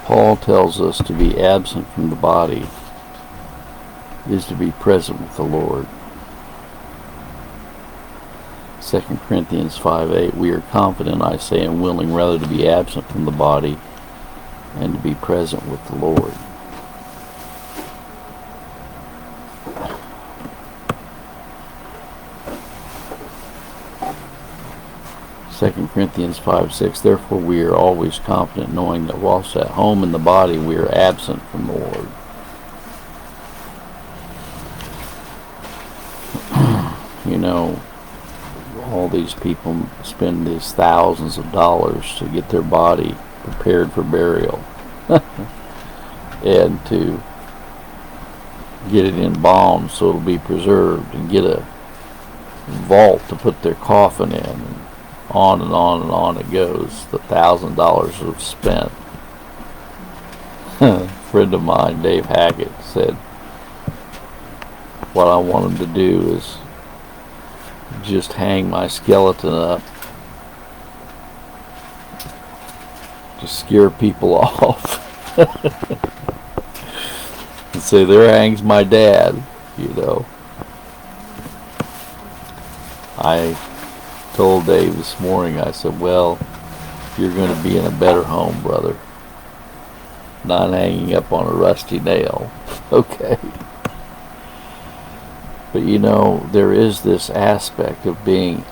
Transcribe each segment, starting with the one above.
Paul tells us to be absent from the body is to be present with the Lord. 2 Corinthians 5:8, we are confident, I say, and willing rather to be absent from the body and to be present with the Lord. Second Corinthians 5:6, therefore we are always confident, knowing that whilst at home in the body we are absent from the Lord. You know, all these people spend these thousands of dollars to get their body prepared for burial and to get it embalmed so it'll be preserved, and get a vault to put their coffin in, and on and on and on it goes. The $1,000 was spent. A friend of mine, Dave Hackett, said what I want him to do is just hang my skeleton up to scare people off and say, there hangs my dad, you know. I told Dave this morning, I said, well, you're going to be in a better home, brother, not hanging up on a rusty nail. Okay. But you know, there is this aspect of being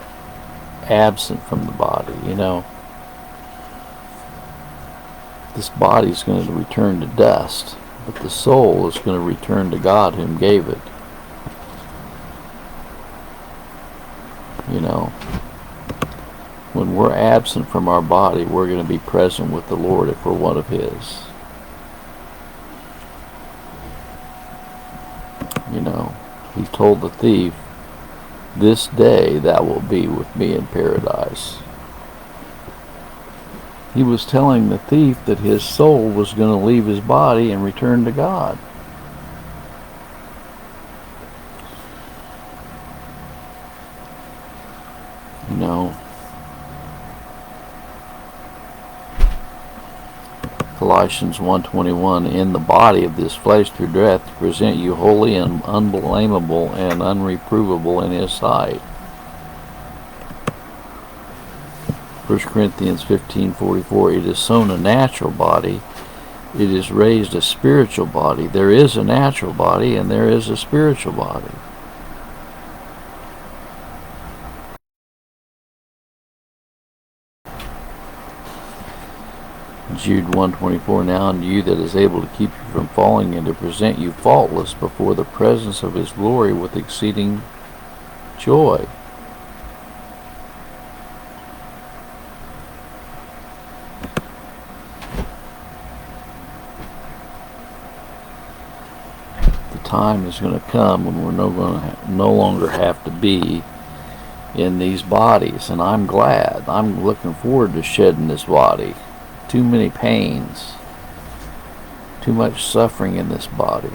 absent from the body, you know. This body is going to return to dust, but the soul is going to return to God whom gave it. You know, when we're absent from our body, we're going to be present with the Lord if we're one of His. You know, He told the thief, this day thou wilt be with me in paradise. He was telling the thief that his soul was going to leave his body and return to God. You know, Colossians 1:21, in the body of this flesh through death to present you holy and unblameable and unreprovable in His sight. 1 Corinthians 15:44, it is sown a natural body, it is raised a spiritual body. There is a natural body and there is a spiritual body. Jude 1:24, now unto you that is able to keep you from falling and to present you faultless before the presence of His glory with exceeding joy. The time is going to come when we're no longer have to be in these bodies, and I'm glad. I'm looking forward to shedding this body. Too many pains, too much suffering in this body.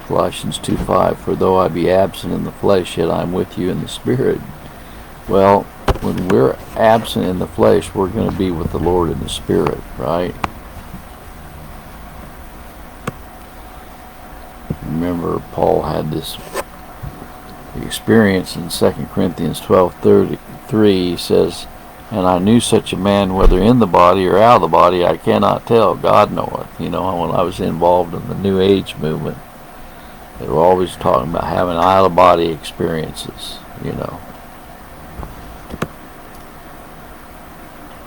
Colossians 2:5, for though I be absent in the flesh, yet I am with you in the spirit. Well, when we're absent in the flesh, we're going to be with the Lord in the spirit, right? Remember, Paul had this experience in 2 Corinthians 12:33. He says, and I knew such a man, whether in the body or out of the body, I cannot tell. God knoweth. You know, when I was involved in the New Age movement, they were always talking about having out-of-body experiences, you know.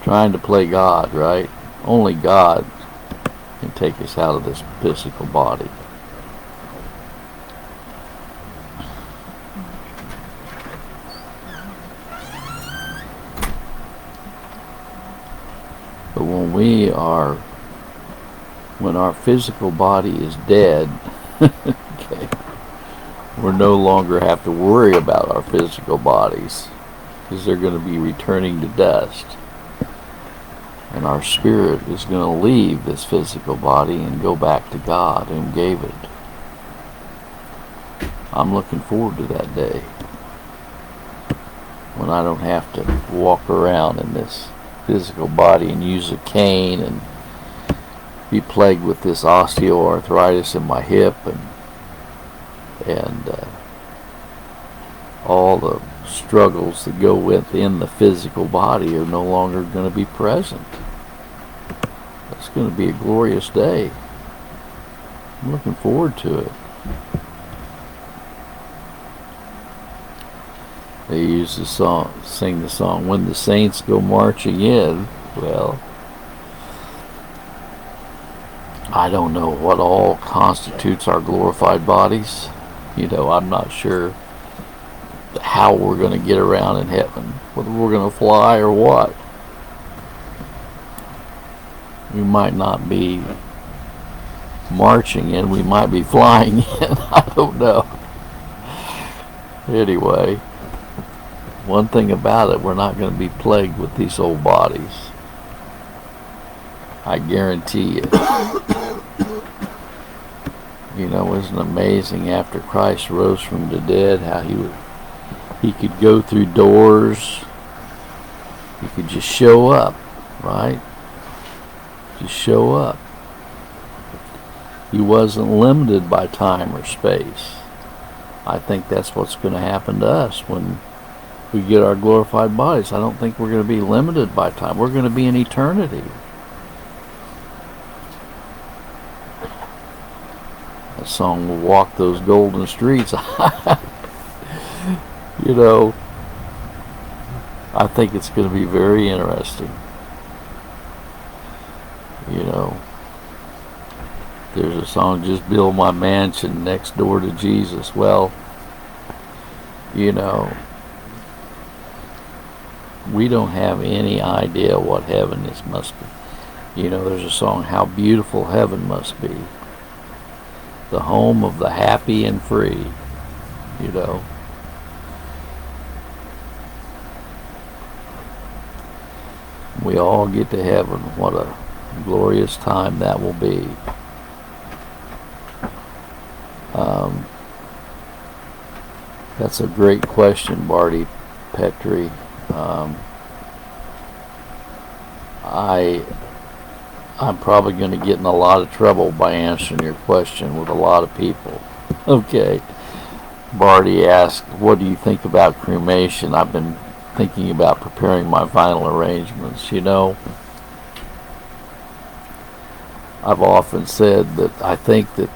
Trying to play God, right? Only God can take us out of this physical body. But when our physical body is dead, okay, we're no longer have to worry about our physical bodies, because they're going to be returning to dust. And our spirit is going to leave this physical body and go back to God whom gave it. I'm looking forward to that day when I don't have to walk around in this physical body and use a cane and be plagued with this osteoarthritis in my hip and all the struggles that go within the physical body are no longer going to be present. It's going to be a glorious day. I'm looking forward to it. They used the song, sing the song, "When the Saints Go Marching In." Well, I don't know what all constitutes our glorified bodies. I'm not sure how we're going to get around in heaven, whether we're going to fly or what. We might not be marching in, we might be flying in. I don't know. Anyway, one thing about it, we're not going to be plagued with these old bodies. I guarantee you. Isn't it amazing after Christ rose from the dead how he could go through doors. He could just show up, right? Just show up. He wasn't limited by time or space. I think that's what's going to happen to us when we get our glorified bodies. I don't think we're going to be limited by time. We're going to be in eternity. That song will walk those golden streets. I think it's going to be very interesting. There's a song, "Just Build My Mansion Next Door to Jesus." Well, we don't have any idea what heaven must be. There's a song, "How Beautiful Heaven Must Be. The home of the happy and free." We all get to heaven. What a glorious time that will be. That's a great question, Barty Petrie. I'm probably going to get in a lot of trouble by answering your question with a lot of people. Okay. Barty asked, "What do you think about cremation?" I've been thinking about preparing my final arrangements. I've often said that I think that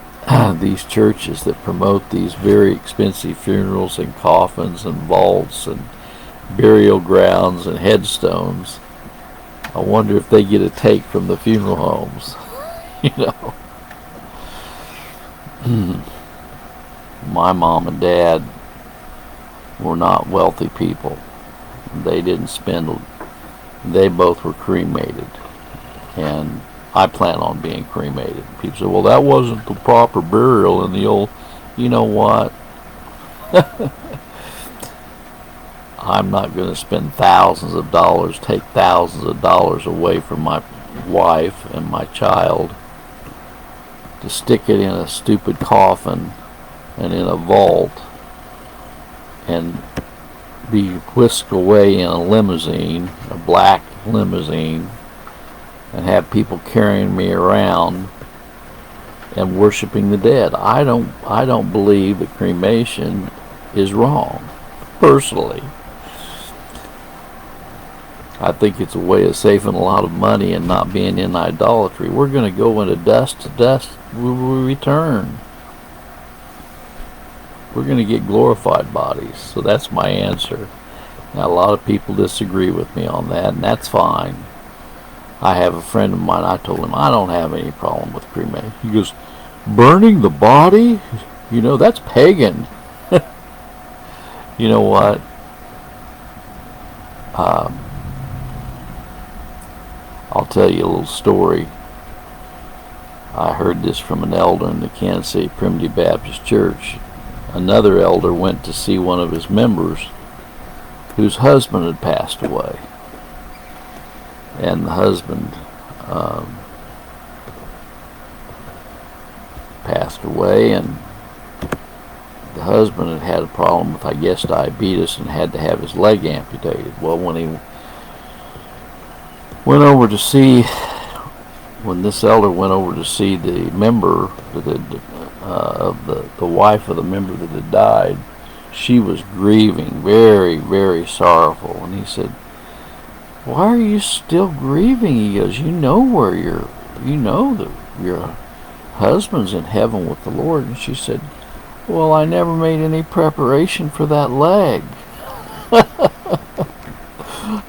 these churches that promote these very expensive funerals and coffins and vaults and burial grounds and headstones, I wonder if they get a take from the funeral homes. My mom and dad were not wealthy people. They both were cremated. And I plan on being cremated. People say, "Well, that wasn't the proper burial in the old..." You know what? I'm not going to spend thousands of dollars, take thousands of dollars away from my wife and my child to stick it in a stupid coffin and in a vault and be whisked away in a limousine, a black limousine, and have people carrying me around and worshiping the dead. I don't believe that cremation is wrong, personally. I think it's a way of saving a lot of money and not being in idolatry. We're going to go into dust to dust. We will return. We're going to get glorified bodies. So that's my answer. Now, a lot of people disagree with me on that, and that's fine. I have a friend of mine, I told him, I don't have any problem with cremation. He goes, "Burning the body? That's pagan." You know what? I'll tell you a little story. I heard this from an elder in the Kansas City Primitive Baptist Church. Another elder went to see one of his members whose husband had passed away. And the husband passed away, and the husband had had a problem with, I guess, diabetes and had to have his leg amputated. Well, when he went over to see, when this elder went over to see the member that had, of the wife of the member that had died, she was grieving, very, very sorrowful. And he said, "Why are you still grieving?" He goes, "You know where you know that your husband's in heaven with the Lord." And she said, "Well, I never made any preparation for that leg."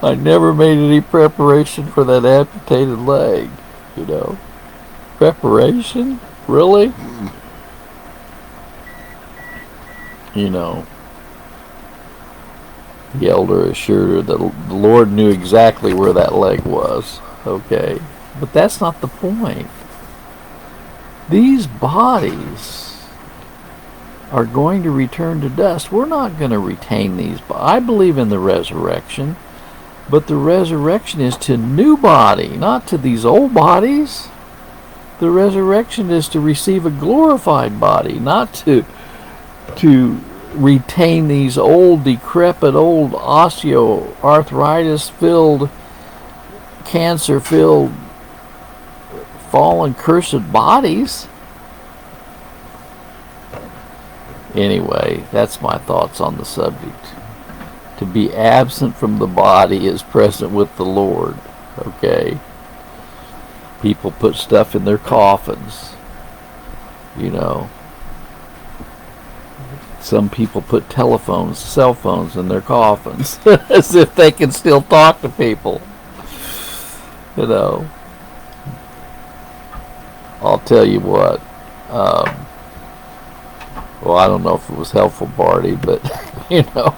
I never made any preparation for that amputated leg, you know. Preparation? Really? You know, the elder assured her that the Lord knew exactly where that leg was, okay? But that's not the point. These bodies are going to return to dust. We're not going to retain these. I believe in the resurrection, but the resurrection is to new body, not to these old bodies. The resurrection is to receive a glorified body, not to retain these old, decrepit, old osteoarthritis-filled, cancer-filled, fallen, cursed bodies. Anyway, that's my thoughts on the subject. To be absent from the body is present with the Lord, okay? People put stuff in their coffins, you know. Some people put telephones, cell phones in their coffins as if they can still talk to people, you know. I'll tell you what, well, I don't know if it was helpful, Barty, but, you know,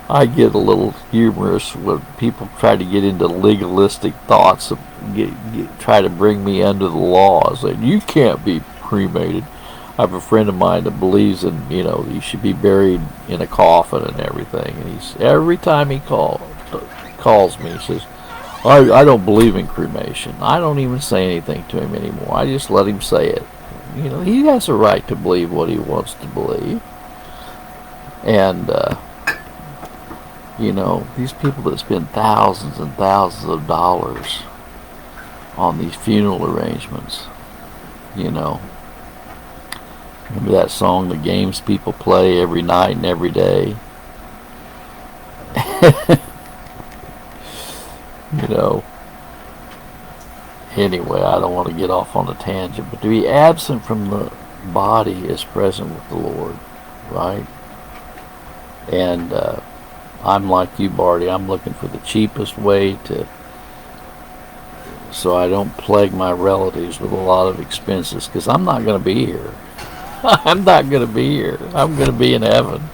I get a little humorous when people try to get into legalistic thoughts, try to bring me under the law, saying, you can't be cremated. I have a friend of mine that believes in, you know, you should be buried in a coffin and everything. And every time he calls me, he says, I don't believe in cremation. I don't even say anything to him anymore. I just let him say it. You know, he has a right to believe what he wants to believe. And, you know, these people that spend thousands and thousands of dollars on these funeral arrangements, you know. Remember that song, The Games People Play Every Night and Every Day? You know. Anyway, I don't want to get off on a tangent, but to be absent from the body is present with the Lord, right? And I'm like you, Barty. I'm looking for the cheapest way so I don't plague my relatives with a lot of expenses, because I'm not going to be here. I'm not going to be here. I'm going to be in heaven.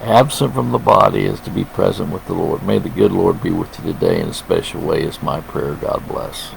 Absent from the body is to be present with the Lord. May the good Lord be with you today in a special way is my prayer. God bless.